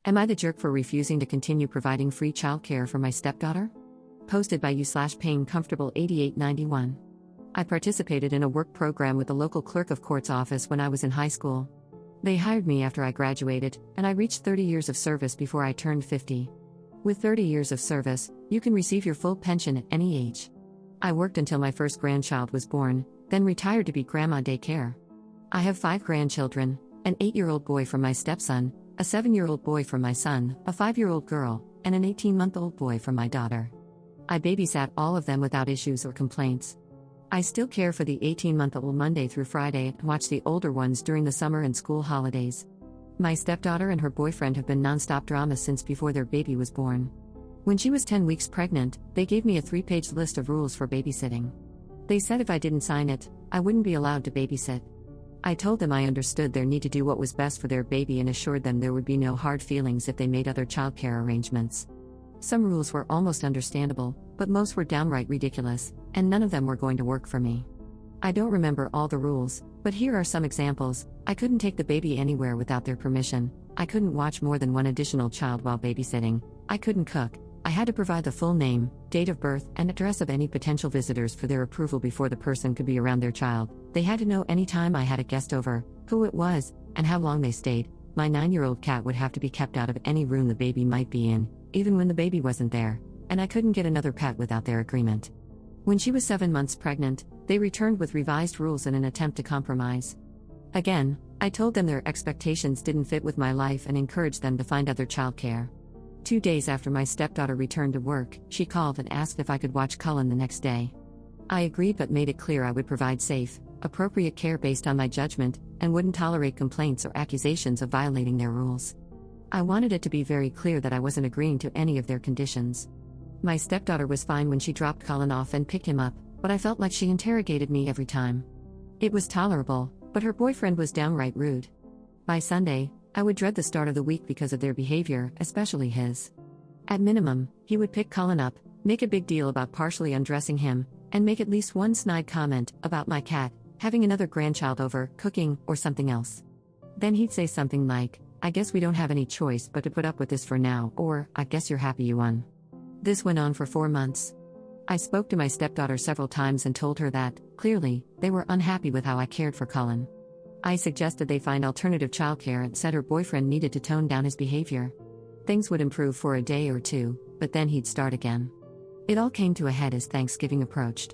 Am I the jerk for refusing to continue providing free childcare for my stepdaughter? Posted by you/paying-comfortable8891. I participated in a work program with the local clerk of court's office when I was in high school. They hired me after I graduated, and I reached 30 years of service before I turned 50. With 30 years of service, you can receive your full pension at any age. I worked until my first grandchild was born, then retired to be grandma daycare. I have 5 grandchildren, an 8-year-old boy from my stepson, a 7-year-old boy from my son, a 5-year-old girl, and an 18-month-old boy from my daughter. I babysat all of them without issues or complaints. I still care for the 18-month-old Monday through Friday and watch the older ones during the summer and school holidays. My stepdaughter and her boyfriend have been non-stop drama since before their baby was born. When she was 10 weeks pregnant, they gave me a 3-page list of rules for babysitting. They said if I didn't sign it, I wouldn't be allowed to babysit. I told them I understood their need to do what was best for their baby and assured them there would be no hard feelings if they made other childcare arrangements. Some rules were almost understandable, but most were downright ridiculous, and none of them were going to work for me. I don't remember all the rules, but here are some examples. I couldn't take the baby anywhere without their permission. I couldn't watch more than one additional child while babysitting. I couldn't cook. I had to provide the full name, date of birth, and address of any potential visitors for their approval before the person could be around their child. They had to know any time I had a guest over, who it was, and how long they stayed. My 9-year-old cat would have to be kept out of any room the baby might be in, even when the baby wasn't there, and I couldn't get another pet without their agreement. When she was 7 months pregnant, they returned with revised rules in an attempt to compromise. Again, I told them their expectations didn't fit with my life and encouraged them to find other childcare. 2 days after my stepdaughter returned to work, she called and asked if I could watch Cullen the next day. I agreed but made it clear I would provide safe, appropriate care based on my judgment, and wouldn't tolerate complaints or accusations of violating their rules. I wanted it to be very clear that I wasn't agreeing to any of their conditions. My stepdaughter was fine when she dropped Cullen off and picked him up, but I felt like she interrogated me every time. It was tolerable, but her boyfriend was downright rude. By Sunday, I would dread the start of the week because of their behavior, especially his. At minimum, he would pick Cullen up, make a big deal about partially undressing him, and make at least one snide comment about my cat, having another grandchild over, cooking, or something else. Then he'd say something like, "I guess we don't have any choice but to put up with this for now," or, "I guess you're happy you won." This went on for 4 months. I spoke to my stepdaughter several times and told her that, clearly, they were unhappy with how I cared for Cullen. I suggested they find alternative childcare and said her boyfriend needed to tone down his behavior. Things would improve for a day or two, but then he'd start again. It all came to a head as Thanksgiving approached.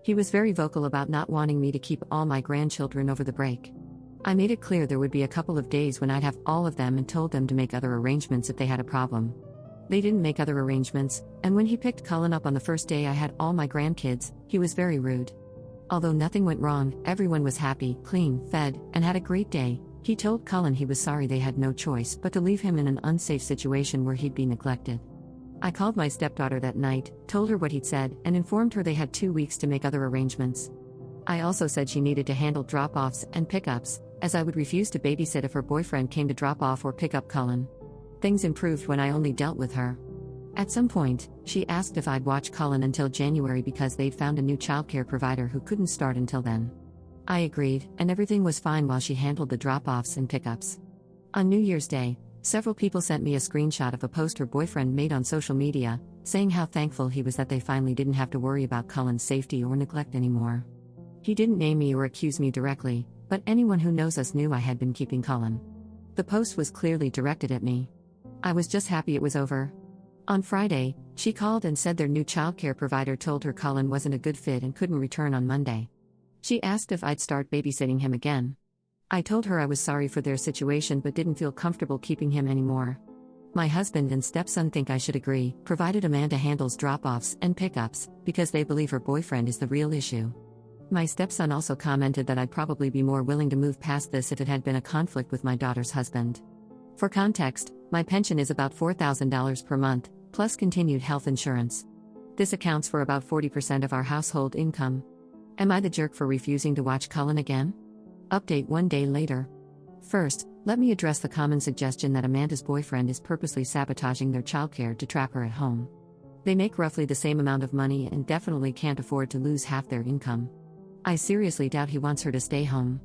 He was very vocal about not wanting me to keep all my grandchildren over the break. I made it clear there would be a couple of days when I'd have all of them and told them to make other arrangements if they had a problem. They didn't make other arrangements, and when he picked Cullen up on the first day I had all my grandkids, he was very rude. Although nothing went wrong, everyone was happy, clean, fed, and had a great day. He told Cullen he was sorry they had no choice but to leave him in an unsafe situation where he'd be neglected. I called my stepdaughter that night, told her what he'd said, and informed her they had 2 weeks to make other arrangements. I also said she needed to handle drop-offs and pickups, as I would refuse to babysit if her boyfriend came to drop off or pick up Cullen. Things improved when I only dealt with her. At some point, she asked if I'd watch Cullen until January because they'd found a new childcare provider who couldn't start until then. I agreed, and everything was fine while she handled the drop-offs and pickups. On New Year's Day, several people sent me a screenshot of a post her boyfriend made on social media, saying how thankful he was that they finally didn't have to worry about Cullen's safety or neglect anymore. He didn't name me or accuse me directly, but anyone who knows us knew I had been keeping Cullen. The post was clearly directed at me. I was just happy it was over. On Friday, she called and said their new childcare provider told her Cullen wasn't a good fit and couldn't return on Monday. She asked if I'd start babysitting him again. I told her I was sorry for their situation but didn't feel comfortable keeping him anymore. My husband and stepson think I should agree, provided Amanda handles drop-offs and pickups, because they believe her boyfriend is the real issue. My stepson also commented that I'd probably be more willing to move past this if it had been a conflict with my daughter's husband. For context, my pension is about $4,000 per month, plus continued health insurance. This accounts for about 40% of our household income. Am I the jerk for refusing to watch Cullen again? Update 1 day later. First, let me address the common suggestion that Amanda's boyfriend is purposely sabotaging their childcare to trap her at home. They make roughly the same amount of money and definitely can't afford to lose half their income. I seriously doubt he wants her to stay home.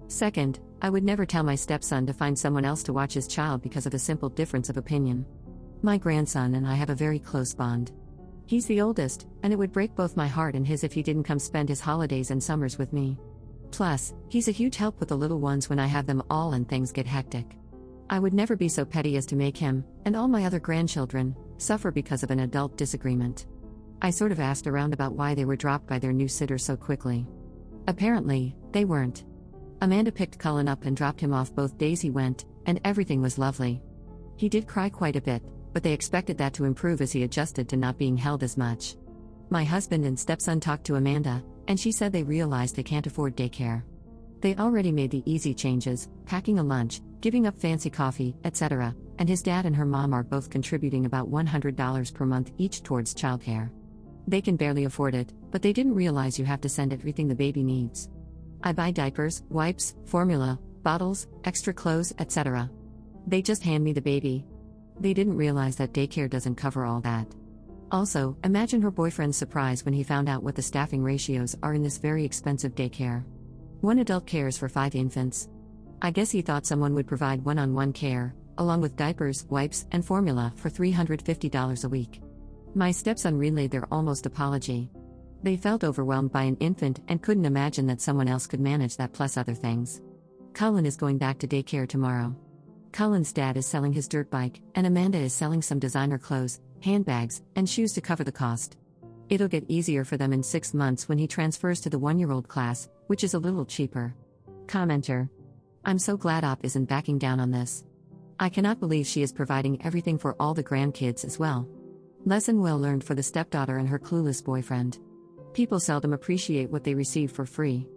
Second, I would never tell my stepson to find someone else to watch his child because of a simple difference of opinion. My grandson and I have a very close bond. He's the oldest, and it would break both my heart and his if he didn't come spend his holidays and summers with me. Plus, he's a huge help with the little ones when I have them all and things get hectic. I would never be so petty as to make him, and all my other grandchildren, suffer because of an adult disagreement. I sort of asked around about why they were dropped by their new sitter so quickly. Apparently, they weren't. Amanda picked Cullen up and dropped him off both days he went, and everything was lovely. He did cry quite a bit, but they expected that to improve as he adjusted to not being held as much. My husband and stepson talked to Amanda, and she said they realized they can't afford daycare. They already made the easy changes, packing a lunch, giving up fancy coffee, etc., and his dad and her mom are both contributing about $100 per month each towards childcare. They can barely afford it, but they didn't realize you have to send everything the baby needs. I buy diapers, wipes, formula, bottles, extra clothes, etc. They just hand me the baby. They didn't realize that daycare doesn't cover all that. Also, imagine her boyfriend's surprise when he found out what the staffing ratios are in this very expensive daycare. One adult cares for 5 infants. I guess he thought someone would provide one-on-one care, along with diapers, wipes, and formula for $350 a week. My stepson relayed their almost apology. They felt overwhelmed by an infant and couldn't imagine that someone else could manage that plus other things. Cullen is going back to daycare tomorrow. Cullen's dad is selling his dirt bike, and Amanda is selling some designer clothes, handbags, and shoes to cover the cost. It'll get easier for them in 6 months when he transfers to the 1-year-old class, which is a little cheaper. Commenter: I'm so glad OP isn't backing down on this. I cannot believe she is providing everything for all the grandkids as well. Lesson well learned for the stepdaughter and her clueless boyfriend. People seldom appreciate what they receive for free.